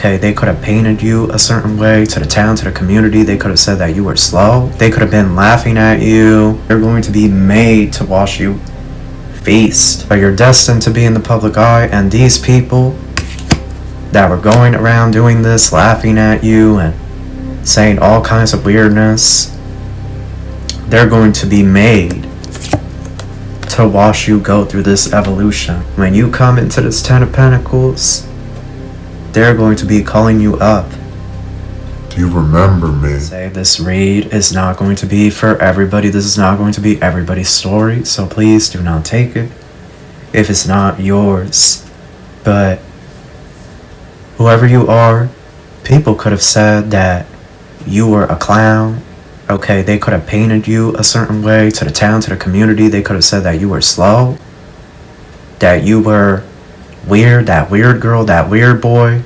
Okay, they could have painted you a certain way to the town, to the community. They could have said that you were slow. They could have been laughing at you. They're going to be made to watch you feast. But you're destined to be in the public eye, and these people that were going around doing this, laughing at you and saying all kinds of weirdness, they're going to be made to watch you go through this evolution. When you come into this Ten of Pentacles, they're going to be calling you up. Do you remember me? Say this read is not going to be for everybody. This is not going to be everybody's story, so please do not take it if it's not yours. But whoever you are, people could have said that you were a clown. Okay, they could have painted you a certain way to the town, to the community. They could have said that you were slow, that you were weird, that weird girl, that weird boy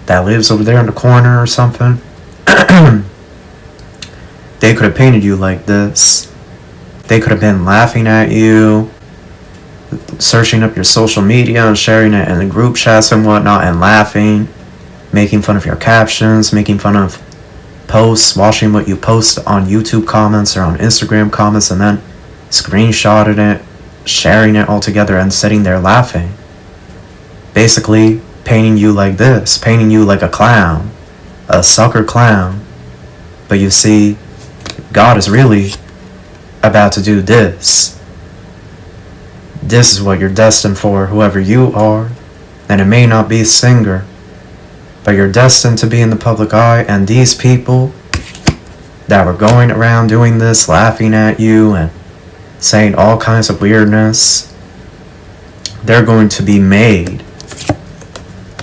that lives over there in the corner or something. They could have painted you like this. They could have been laughing at you, searching up your social media and sharing it in the group chats and whatnot, and laughing, making fun of your captions, making fun of posts, watching what you post on YouTube comments or on Instagram comments, and then screenshotting it, sharing it all together, and sitting there laughing. Basically painting you like this, painting you like a clown, a sucker clown. But you see, God is really about to do this. This is what you're destined for, whoever you are. And it may not be a singer, but you're destined to be in the public eye, and these people that were going around doing this, laughing at you and saying all kinds of weirdness, they're going to be made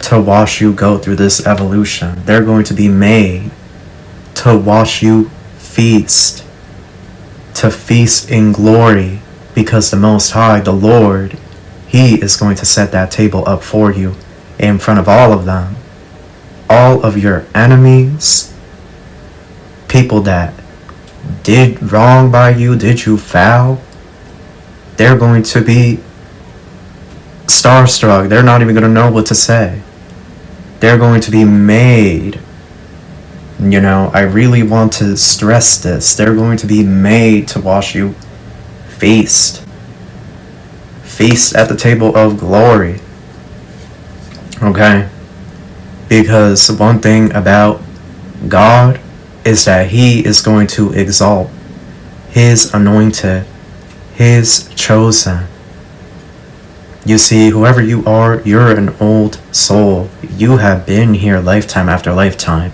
to watch you go through this evolution. They're going to be made to watch you feast, to feast in glory, because the Most High, the Lord, He is going to set that table up for you in front of all of them. All of your enemies, people that did wrong by you, did you foul, they're going to be starstruck. They're not even going to know what to say. They're going to be made, I really want to stress this, they're going to be made to watch you feast. Feast at the table of glory. Okay? Because one thing about God is that He is going to exalt His anointed, His chosen. You see, whoever you are, you're an old soul. You have been here lifetime after lifetime.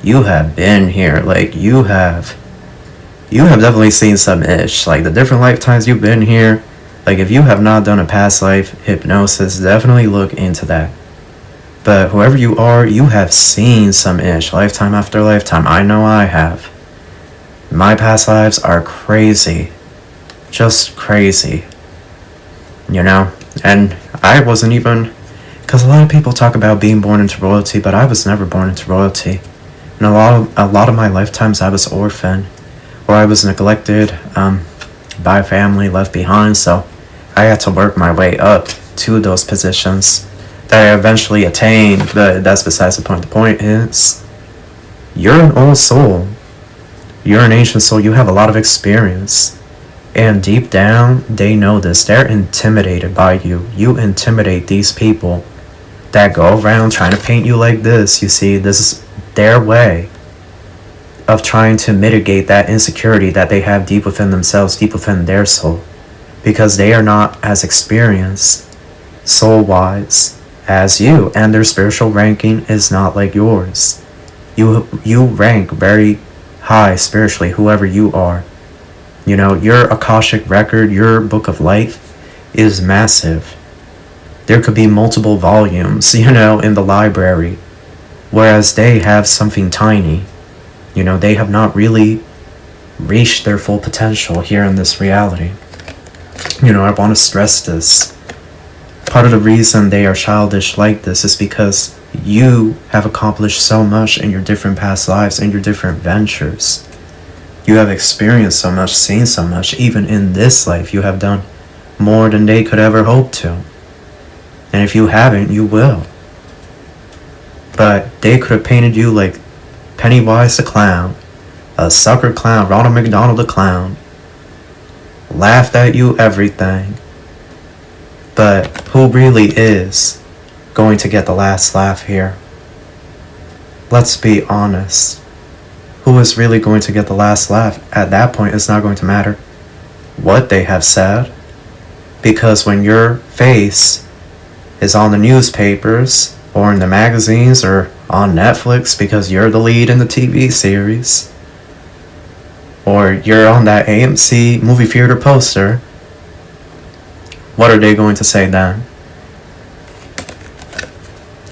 You have been here, you have definitely seen some ish. The different lifetimes you've been here, if you have not done a past life hypnosis, definitely look into that. But whoever you are, you have seen some ish, lifetime after lifetime. I know I have. My past lives are crazy. Just crazy. And I wasn't even, because a lot of people talk about being born into royalty, but I was never born into royalty. And a lot of my lifetimes I was orphaned, or I was neglected by a family, left behind, so I had to work my way up to those positions that I eventually attained, but that's besides the point. The point is, you're an old soul. You're an ancient soul. You have a lot of experience. And deep down, they know this. They're intimidated by you. You intimidate these people that go around trying to paint you like this. You see, this is their way of trying to mitigate that insecurity that they have deep within themselves, deep within their soul. Because they are not as experienced, soul-wise, as you. And their spiritual ranking is not like yours. You rank very high spiritually, whoever you are. Your Akashic record, your book of life is massive. There could be multiple volumes, in the library. Whereas they have something tiny. They have not really reached their full potential here in this reality. I want to stress this. Part of the reason they are childish like this is because you have accomplished so much in your different past lives and your different ventures. You have experienced so much, seen so much. Even in this life, you have done more than they could ever hope to. And if you haven't, you will. But they could have painted you like Pennywise the clown, a sucker clown, Ronald McDonald the clown. Laughed at you, everything. But who really is going to get the last laugh here? Let's be honest. Who is really going to get the last laugh? At that point, it's not going to matter what they have said. Because when your face is on the newspapers, or in the magazines, or on Netflix because you're the lead in the TV series, or you're on that AMC movie theater poster, what are they going to say then?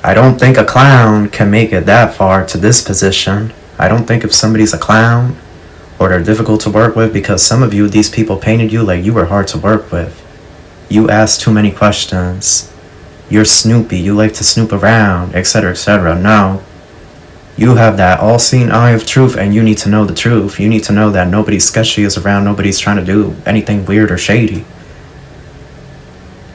I don't think a clown can make it that far to this position. I don't think if somebody's a clown or they're difficult to work with, because some of you, these people painted you like you were hard to work with. You ask too many questions. You're snoopy, you like to snoop around, etc., etc. No. You have that all-seeing eye of truth, and you need to know the truth. You need to know that nobody sketchy is around, nobody's trying to do anything weird or shady.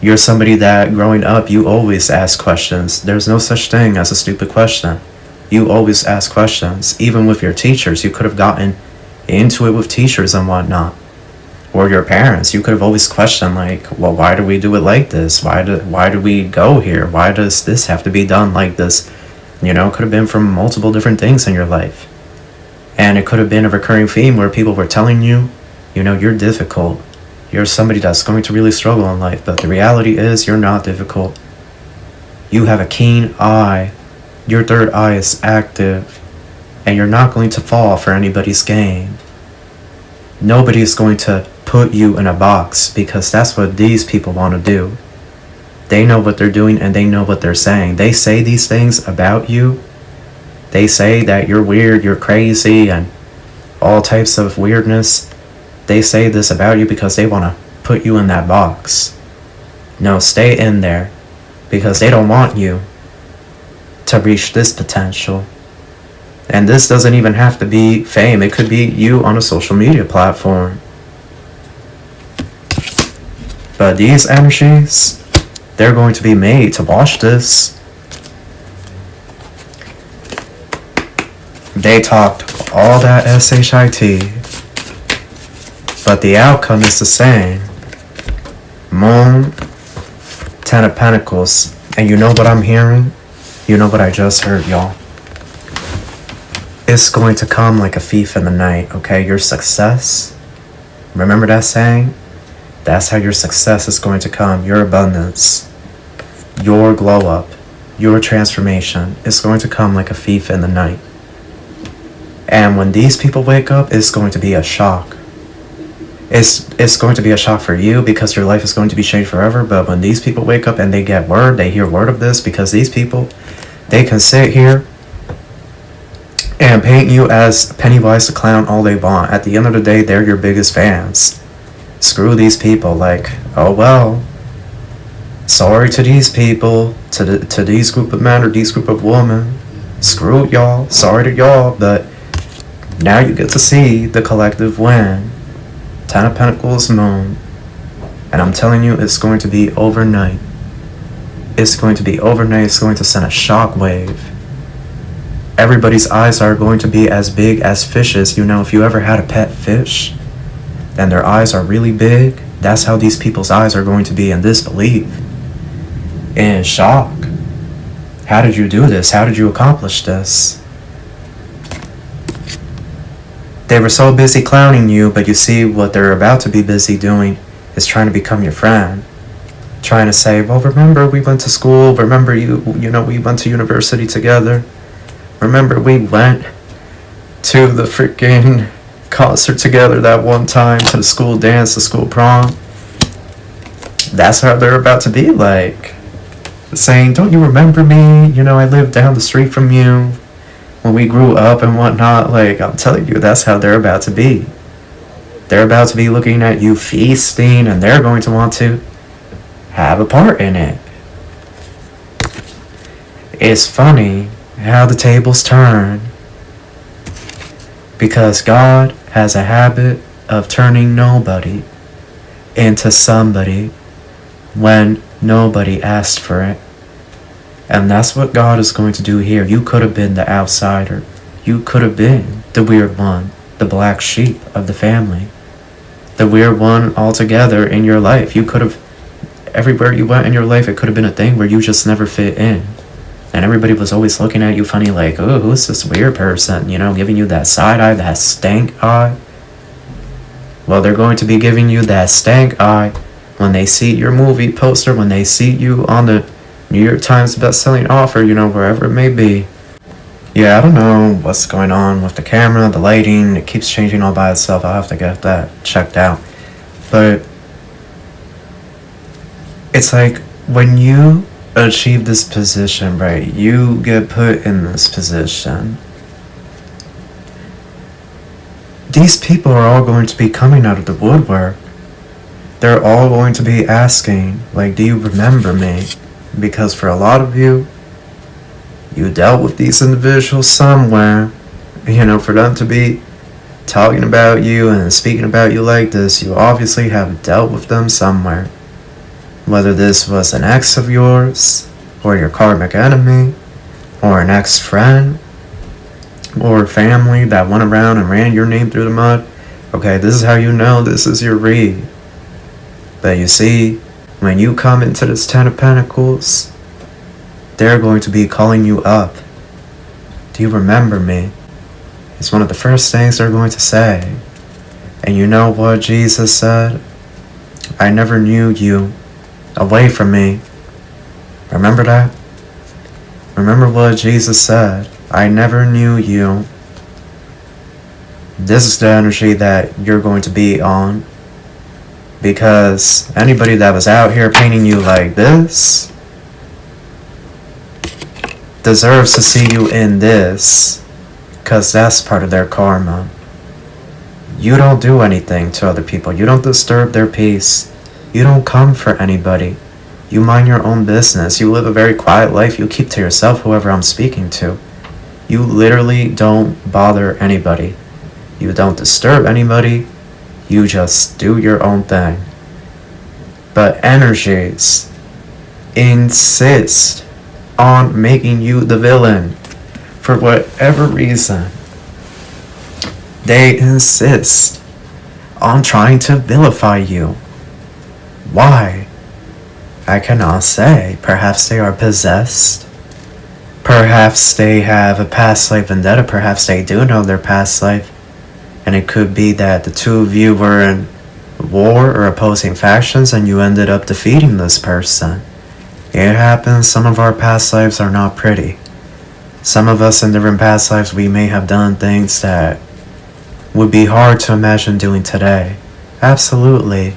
You're somebody that, growing up, you always ask questions. There's no such thing as a stupid question. You always ask questions. Even with your teachers, you could have gotten into it with teachers and whatnot. Or your parents, you could have always questioned, like, well, why do we do it like this? Why do we go here? Why does this have to be done like this? You know, it could have been from multiple different things in your life. And it could have been a recurring theme where people were telling you, you know, you're difficult. You're somebody that's going to really struggle in life. But the reality is you're not difficult. You have a keen eye. Your third eye is active. And you're not going to fall for anybody's game. Nobody is going to put you in a box, because that's what these people want to do. They know what they're doing and they know what they're saying. They say these things about you. They say that you're weird, you're crazy, and all types of weirdness. They say this about you because they want to put you in that box. No, stay in there, because they don't want you to reach this potential. And this doesn't even have to be fame. It could be you on a social media platform. But these energies, they're going to be made to watch this. They talked all that shit, but the outcome is the same. Moon, Ten of Pentacles. And you know what I'm hearing? You know what I just heard, y'all? It's going to come like a thief in the night, okay? Your success, remember that saying? That's how your success is going to come. Your abundance, your glow up, your transformation is going to come like a thief in the night. And when these people wake up, it's going to be a shock. It's going to be a shock for you, because your life is going to be changed forever. But when these people wake up and they get word, they hear word of this, because these people, they can sit here and paint you as Pennywise the clown all they want. At the end of the day, they're your biggest fans. Screw these people. Like, oh well, sorry to these people, to these group of men or these group of women. Screw y'all. Sorry to y'all, but now you get to see the collective win. Ten of Pentacles, Moon. And I'm telling you, it's going to be overnight. It's going to be overnight. It's going to send a shock wave. Everybody's eyes are going to be as big as fishes. You know, if you ever had a pet fish and their eyes are really big, that's how these people's eyes are going to be, in disbelief, in shock. How did you do this? How did you accomplish this? They were so busy clowning you, but you see what they're about to be busy doing is trying to become your friend. Trying to say, well, remember we went to school, remember you know, we went to university together. Remember we went to the freaking concert together that one time, to the school dance, the school prom. That's how they're about to be, like, saying, don't you remember me? You know, I lived down the street from you when we grew up and whatnot. Like, I'm telling you, that's how they're about to be. They're about to be looking at you feasting, and they're going to want to have a part in it. It's funny how the tables turn, because God has a habit of turning nobody into somebody when nobody asked for it. And that's what God is going to do here. You could have been the outsider. You could have been the weird one, the black sheep of the family, the weird one altogether in your life. You could have, everywhere you went in your life, it could have been a thing where you just never fit in. And everybody was always looking at you funny like, oh, who's this weird person? You know, giving you that side eye, that stank eye. Well, they're going to be giving you that stank eye when they see your movie poster, when they see you on the New York Times best-selling author, you know, wherever it may be. Yeah, I don't know what's going on with the camera, the lighting. It keeps changing all by itself. I'll have to get that checked out. But it's like when you achieve this position, right? You get put in this position. These people are all going to be coming out of the woodwork. They're all going to be asking, like, do you remember me? Because for a lot of you, you dealt with these individuals somewhere. You know, for them to be talking about you and speaking about you like this, you obviously have dealt with them somewhere. Whether this was an ex of yours, or your karmic enemy, or an ex-friend, or family that went around and ran your name through the mud. Okay, this is how you know this is your read. But you see, when you come into this Ten of Pentacles, they're going to be calling you up. Do you remember me? It's one of the first things they're going to say. And you know what Jesus said? I never knew you. Away from me. Remember that? Remember what Jesus said? I never knew you. This is the energy that you're going to be on. Because anybody that was out here painting you like this deserves to see you in this. Because that's part of their karma. You don't do anything to other people. You don't disturb their peace. You don't come for anybody. You mind your own business. You live a very quiet life. You keep to yourself, whoever I'm speaking to. You literally don't bother anybody. You don't disturb anybody. You just do your own thing. But energies insist on making you the villain. For whatever reason, they insist on trying to vilify you. Why? I cannot say. Perhaps they are possessed. Perhaps they have a past life vendetta. Perhaps they do know their past life. And it could be that the two of you were in war or opposing factions and you ended up defeating this person. It happens. Some of our past lives are not pretty. Some of us in different past lives, we may have done things that would be hard to imagine doing today. Absolutely.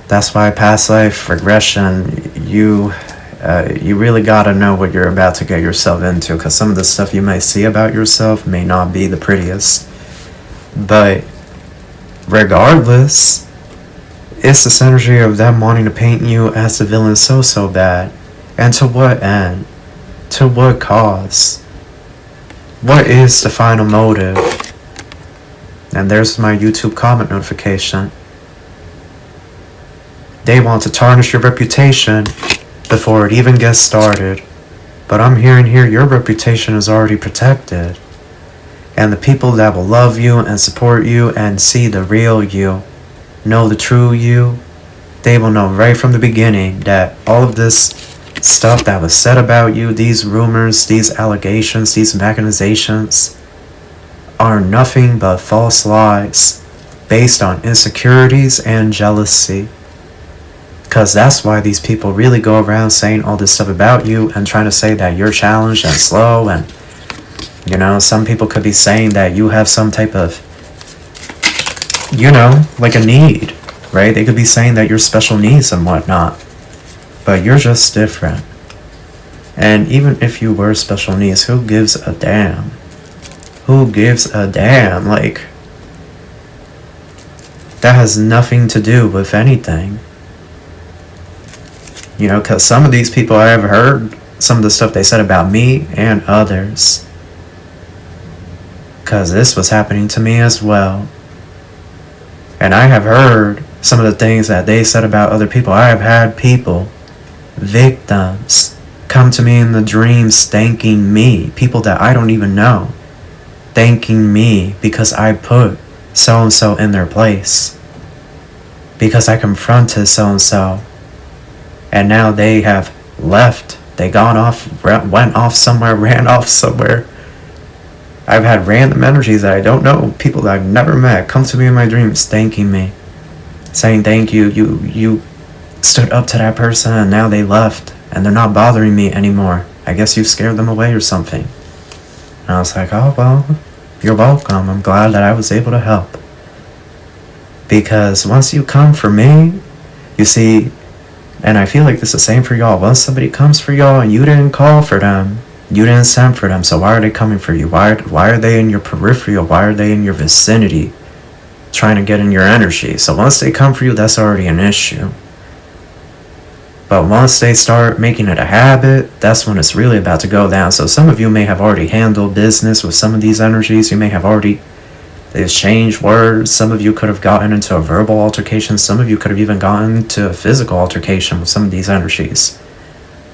That's why past life regression, you really gotta know what you're about to get yourself into, because some of the stuff you may see about yourself may not be the prettiest. But regardless, it's this energy of them wanting to paint you as the villain so bad. And to what end? To what cause? What is the final motive? And there's my YouTube comment notification. They want to tarnish your reputation before it even gets started. But I'm hearing here your reputation is already protected. And the people that will love you and support you and see the real you, know the true you, they will know right from the beginning that all of this stuff that was said about you, these rumors, these allegations, these machinations, are nothing but false lies based on insecurities and jealousy. Because that's why these people really go around saying all this stuff about you and trying to say that you're challenged and slow. And, you know, some people could be saying that you have some type of, you know, like a need, right? They could be saying that you're special needs and whatnot. But you're just different. And even if you were special needs, who gives a damn? Who gives a damn? Like, that has nothing to do with anything. You know, because some of these people I have heard some of the stuff they said about me and others. Because this was happening to me as well. And I have heard some of the things that they said about other people. I have had people, victims, come to me in the dreams thanking me, people that I don't even know, thanking me because I put so-and-so in their place, because I confronted so-and-so, and now they have left, they went off somewhere, ran off somewhere. I've had random energies that I don't know, people that I've never met, come to me in my dreams thanking me, saying thank you, you stood up to that person and now they left and they're not bothering me anymore. I guess you scared them away or something. And I was like, oh well, you're welcome. I'm glad that I was able to help. Because once you come for me, you see, and I feel like this is the same for y'all, once somebody comes for y'all and you didn't call for them, you didn't send for them, so why are they coming for you? Why are they in your peripheral? Why are they in your vicinity trying to get in your energy? So once they come for you, that's already an issue. But once they start making it a habit, that's when it's really about to go down. So some of you may have already handled business with some of these energies. You may have already exchanged words. Some of you could have gotten into a verbal altercation. Some of you could have even gotten into a physical altercation with some of these energies.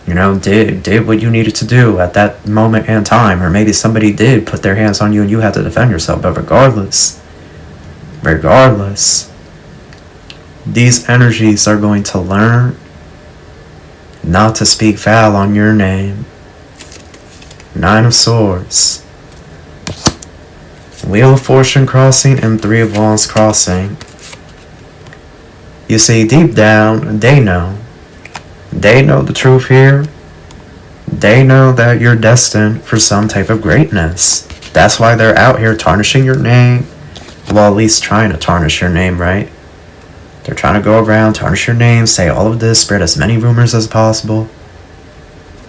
You know, did what you needed to do at that moment and time. Or maybe somebody did put their hands on you and you had to defend yourself. But regardless, these energies are going to learn not to speak foul on your name. 9 of Swords. Wheel of Fortune crossing and 3 of Wands crossing. You see, deep down, they know. They know the truth here. They know that you're destined for some type of greatness. That's why they're out here tarnishing your name. Well, at least trying to tarnish your name, right? They're trying to go around, tarnish your name, say all of this, spread as many rumors as possible.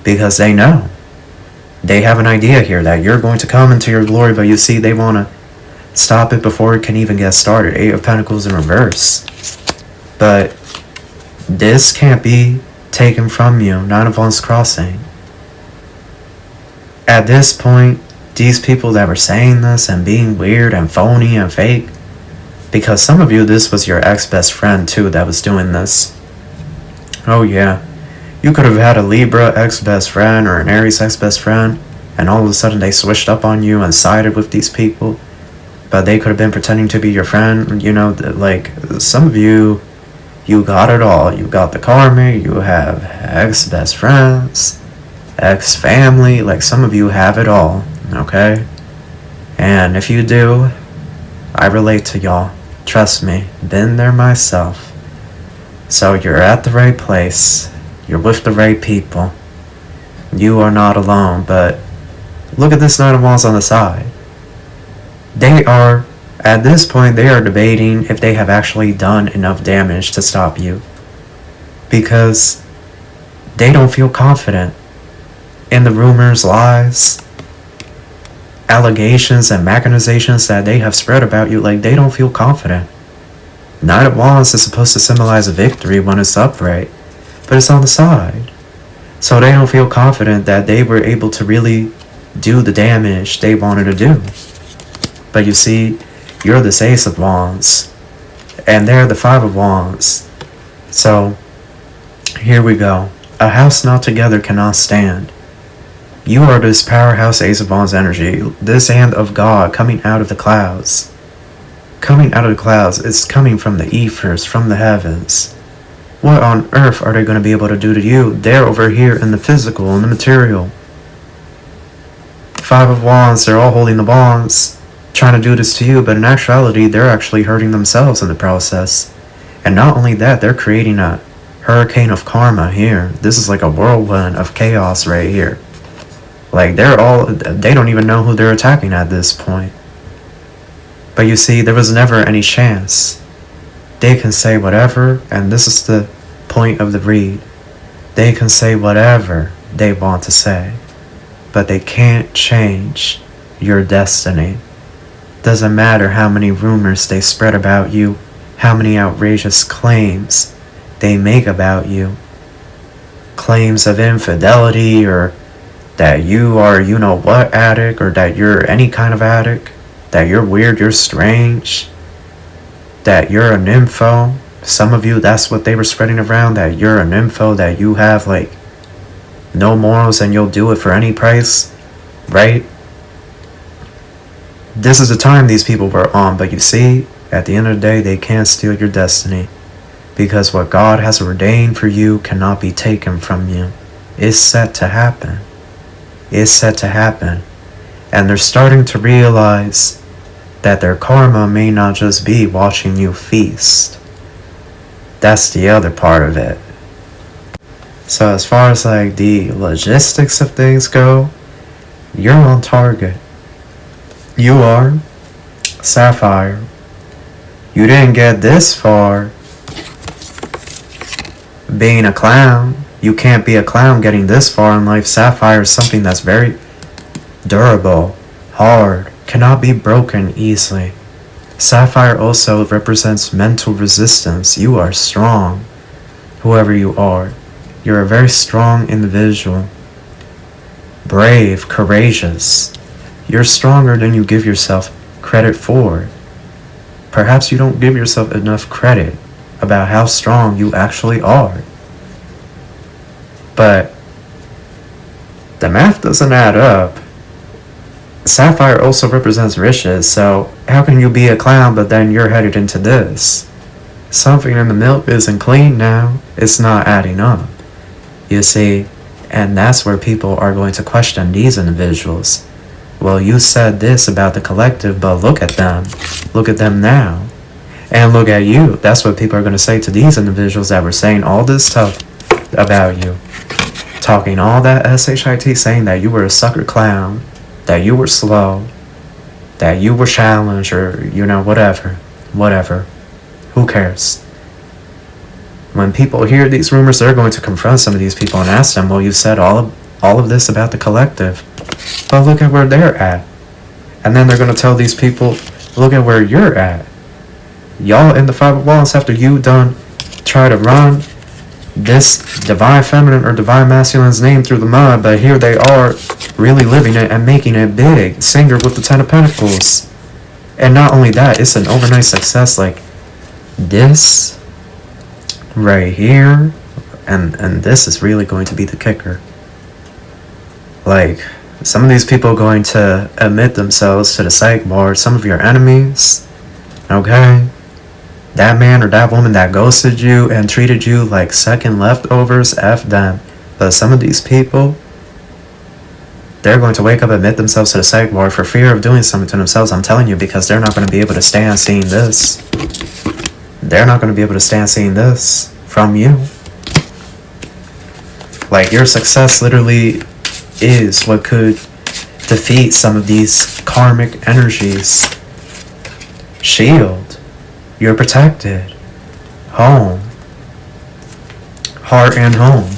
Because they know. They have an idea here that you're going to come into your glory, but you see, they want to stop it before it can even get started. 8 of Pentacles in reverse. But this can't be taken from you. 9 of Wands crossing. At this point, these people that were saying this and being weird and phony and fake, because some of you, this was your ex-best friend too that was doing this. Oh yeah. You could have had a Libra ex-best friend or an Aries ex-best friend, and all of a sudden they switched up on you and sided with these people. But they could have been pretending to be your friend. You know, like, some of you, you got it all. You got the karmic, you have ex-best friends, ex-family, like some of you have it all, okay? And if you do, I relate to y'all. Trust me, been there myself. So you're at the right place. You're with the right people. You are not alone, but look at this 9 of Wands on the side. They are, at this point, they are debating if they have actually done enough damage to stop you. Because they don't feel confident in the rumors, lies, allegations, and machinations that they have spread about you. Like, they don't feel confident. 9 of Wands is supposed to symbolize a victory when it's upright, but it's on the side. So they don't feel confident that they were able to really do the damage they wanted to do. But you see, you're the Ace of Wands, and they're the 5 of Wands. So, here we go. A house not together cannot stand. You are this powerhouse Ace of Wands energy, this hand of God coming out of the clouds. Coming out of the clouds, it's coming from the ethers, from the heavens. What on earth are they going to be able to do to you? They're over here in the physical, in the material. 5 of Wands, they're all holding the wands, trying to do this to you, but in actuality, they're actually hurting themselves in the process. And not only that, they're creating a hurricane of karma here. This is like a whirlwind of chaos right here. Like, they don't even know who they're attacking at this point. But you see, there was never any chance. They can say whatever, and this is the point of the read. They can say whatever they want to say, but they can't change your destiny. Doesn't matter how many rumors they spread about you, how many outrageous claims they make about you. Claims of infidelity, or that you are you-know-what addict, or that you're any kind of addict, that you're weird, you're strange, that you're a nympho. Some of you, that's what they were spreading around, that you're a nympho, that you have like no morals, and you'll do it for any price, right? This is the time these people were on, but you see, at the end of the day, they can't steal your destiny, because what God has ordained for you cannot be taken from you. It's set to happen. It's set to happen. And they're starting to realize that their karma may not just be watching you feast. That's the other part of it. So as far as like the logistics of things go, you're on target. You are. Sapphire. You didn't get this far being a clown. You can't be a clown getting this far in life. Sapphire is something that's very durable, hard, cannot be broken easily. Sapphire also represents mental resistance. You are strong, whoever you are. You're a very strong individual. Brave, courageous. You're stronger than you give yourself credit for. Perhaps you don't give yourself enough credit about how strong you actually are. But the math doesn't add up. Sapphire also represents riches, so how can you be a clown but then you're headed into this? Something in the milk isn't clean now. It's not adding up. You see, and that's where people are going to question these individuals. Well, you said this about the collective, but look at them. Look at them now. And look at you. That's what people are going to say to these individuals that were saying all this stuff about you. Talking all that shit, saying that you were a sucker clown, that you were slow, that you were challenged, or, you know, whatever. Whatever. Who cares? When people hear these rumors, they're going to confront some of these people and ask them, well, you said all of this about the collective, but look at where they're at. And then they're going to tell these people, look at where you're at. Y'all in the five walls, after you done try to run this divine feminine or divine masculine's name through the mud, but here they are really living it and making it big. Singer with the 10 of Pentacles. And not only that, it's an overnight success. Like this right here, and this is really going to be the kicker. Like, some of these people are going to admit themselves to the psych ward. Some of your enemies, okay? That man or that woman that ghosted you and treated you like second leftovers, F them. But some of these people, they're going to wake up and admit themselves to the psych ward for fear of doing something to themselves. I'm telling you, because they're not going to be able to stand seeing this. They're not going to be able to stand seeing this from you. Like, your success literally is what could defeat some of these karmic energies. Shield. You're protected. Home. Heart and home.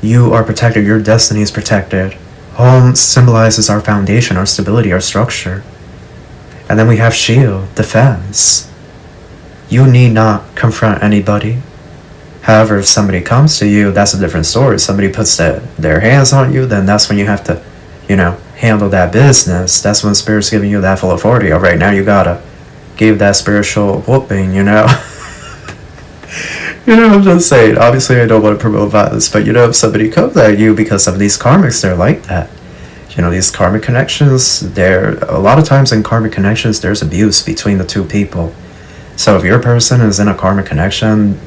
You are protected. Your destiny is protected. Home symbolizes our foundation, our stability, our structure. And then we have shield, defense. You need not confront anybody. However, if somebody comes to you, that's a different story. Somebody puts their hands on you, then that's when you have to, you know, handle that business. That's when Spirit's giving you that full authority. All right, now you gotta give that spiritual whooping, you know. You know, I'm just saying. Obviously, I don't want to promote violence, but, you know, if somebody comes at you because some of these karmics, they're like that. You know, these karmic connections, a lot of times in karmic connections, there's abuse between the two people. So if your person is in a karmic connection,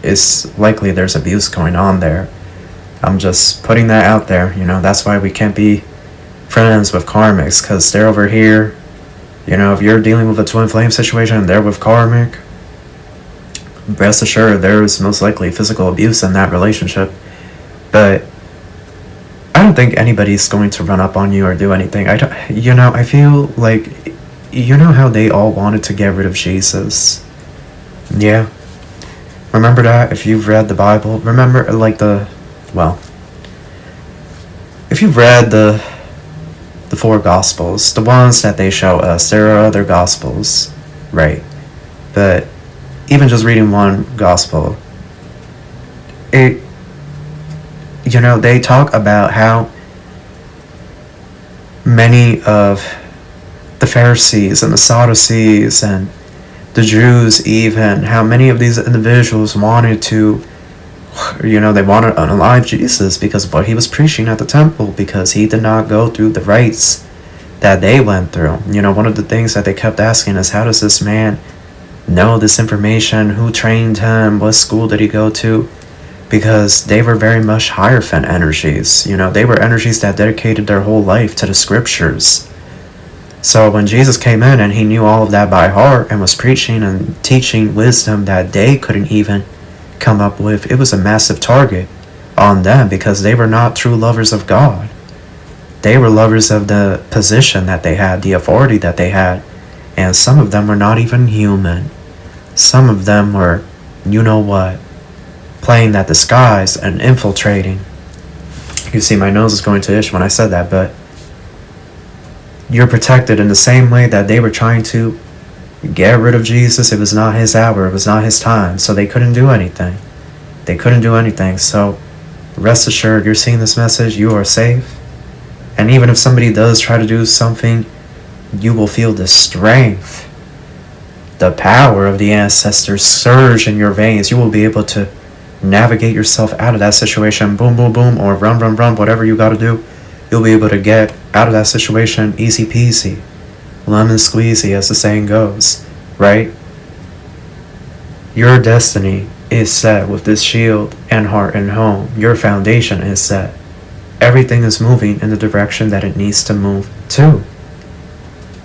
it's likely there's abuse going on there. I'm just putting that out there. You know, that's why we can't be friends with karmics, because they're over here. You know, if you're dealing with a twin flame situation and they're with karmic, rest assured there's most likely physical abuse in that relationship. But I don't think anybody's going to run up on you or do anything. I feel like, you know how they all wanted to get rid of Jesus? Yeah. Remember that? If you've read the Bible, remember, like, if you've read the four Gospels, the ones that they show us, there are other Gospels, right? But even just reading one Gospel, they talk about how many of the Pharisees and the Sadducees and the Jews, even, how many of these individuals wanted to they want to unalive Jesus because of what he was preaching at the temple, because he did not go through the rites that they went through. One of the things that they kept asking is, how does this man know this information? Who trained him? What school did he go to? Because they were very much Hierophant energies. They were energies that dedicated their whole life to the scriptures. So when Jesus came in and he knew all of that by heart and was preaching and teaching wisdom that they couldn't even come up with, it was a massive target on them, because they were not true lovers of God. They were lovers of the position that they had, the authority that they had, and some of them were not even human. Some of them were, playing that disguise and infiltrating. You see, my nose is going to itch when I said that, but you're protected in the same way that they were trying to get rid of Jesus. It was not his hour, it was not his time, so they couldn't do anything. So rest assured, you're seeing this message, you are safe. And even if somebody does try to do something, you will feel the strength, the power of the ancestors surge in your veins. You will be able to navigate yourself out of that situation, boom, boom, boom, or run, whatever you gotta do. You'll be able to get out of that situation easy peasy, lemon squeezy, as the saying goes, right? Your destiny is set with this shield and heart and home. Your foundation is set. Everything is moving in the direction that it needs to move to.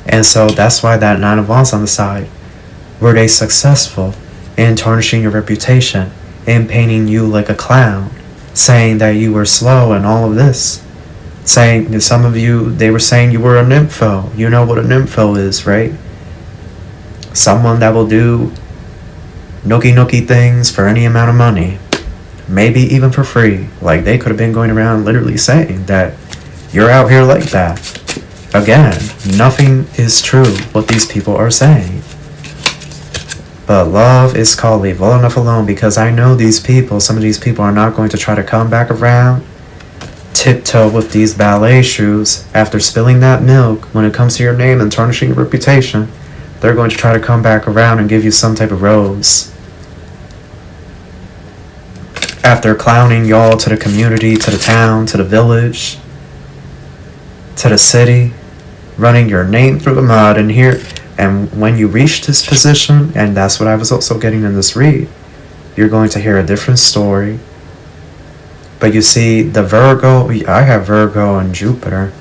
And so that's why that 9 of Wands on the side. Were they successful in tarnishing your reputation, in painting you like a clown, saying that you were slow and all of this? Saying, some of you, they were saying you were a nympho. You know what a nympho is, right? Someone that will do nookie things for any amount of money. Maybe even for free. Like, they could have been going around literally saying that you're out here like that. Again, nothing is true what these people are saying. But love is called leave well enough alone, because I know these people, some of these people are not going to try to come back around, tiptoe with these ballet shoes after spilling that milk when it comes to your name and tarnishing your reputation. They're going to try to come back around and give you some type of rose. After clowning y'all to the community, to the town, to the village, to the city, running your name through the mud, and when you reach this position, and that's what I was also getting in this read, you're going to hear a different story. But you see, the Virgo, I have Virgo and Jupiter.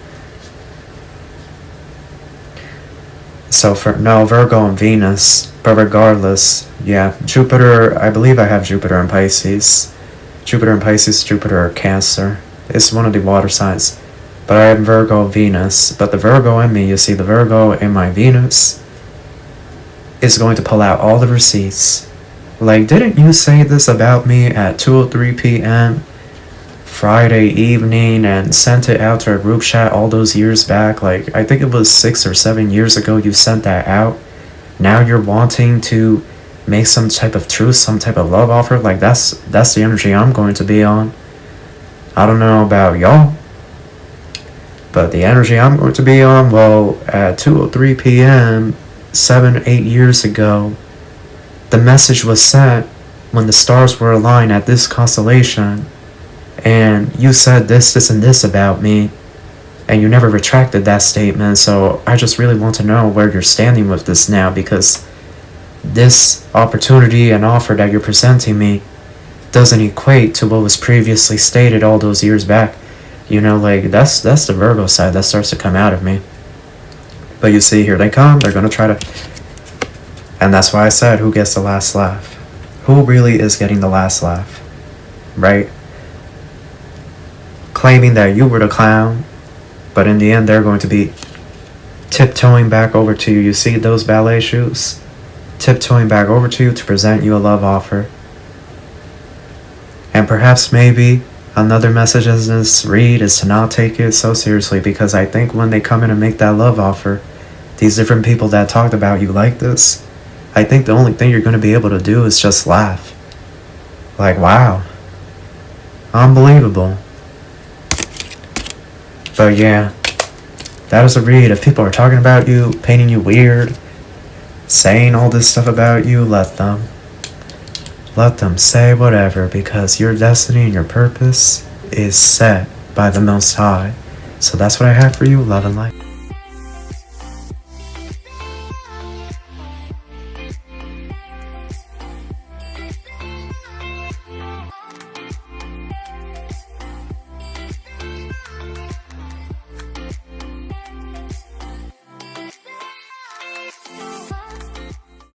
So Virgo and Venus, but regardless, yeah, Jupiter, I believe I have Jupiter and Pisces. Jupiter and Pisces, Jupiter or Cancer. It's one of the water signs. But I have Virgo and Venus. But the Virgo in me, you see, the Virgo in my Venus is going to pull out all the receipts. Like, didn't you say this about me at 2:03 p.m. Friday evening and sent it out to a group chat all those years back? Like, I think it was 6 or 7 years ago you sent that out. Now you're wanting to make some type of truce, some type of love offer. Like, that's the energy I'm going to be on. I don't know about y'all, but the energy I'm going to be on, well, at 2:03 p.m. 7-8 years ago, the message was sent when the stars were aligned at this constellation, and you said this and this about me, and you never retracted that statement. So I just really want to know where you're standing with this now, because this opportunity and offer that you're presenting me doesn't equate to what was previously stated all those years back. Like, that's the Virgo side that starts to come out of me. But you see, here they come. They're going to try to... And that's why I said, who gets the last laugh? Who really is getting the last laugh? Right? Claiming that you were the clown, but in the end, they're going to be tiptoeing back over to you. You see those ballet shoes? Tiptoeing back over to you to present you a love offer. And perhaps maybe another message in this read is to not take it so seriously, because I think when they come in and make that love offer, these different people that talked about you like this, I think the only thing you're going to be able to do is just laugh. Like, wow. Unbelievable. But yeah, that is a read. If people are talking about you, painting you weird, saying all this stuff about you, let them. Let them say whatever, because your destiny and your purpose is set by the Most High. So that's what I have for you. Love and light.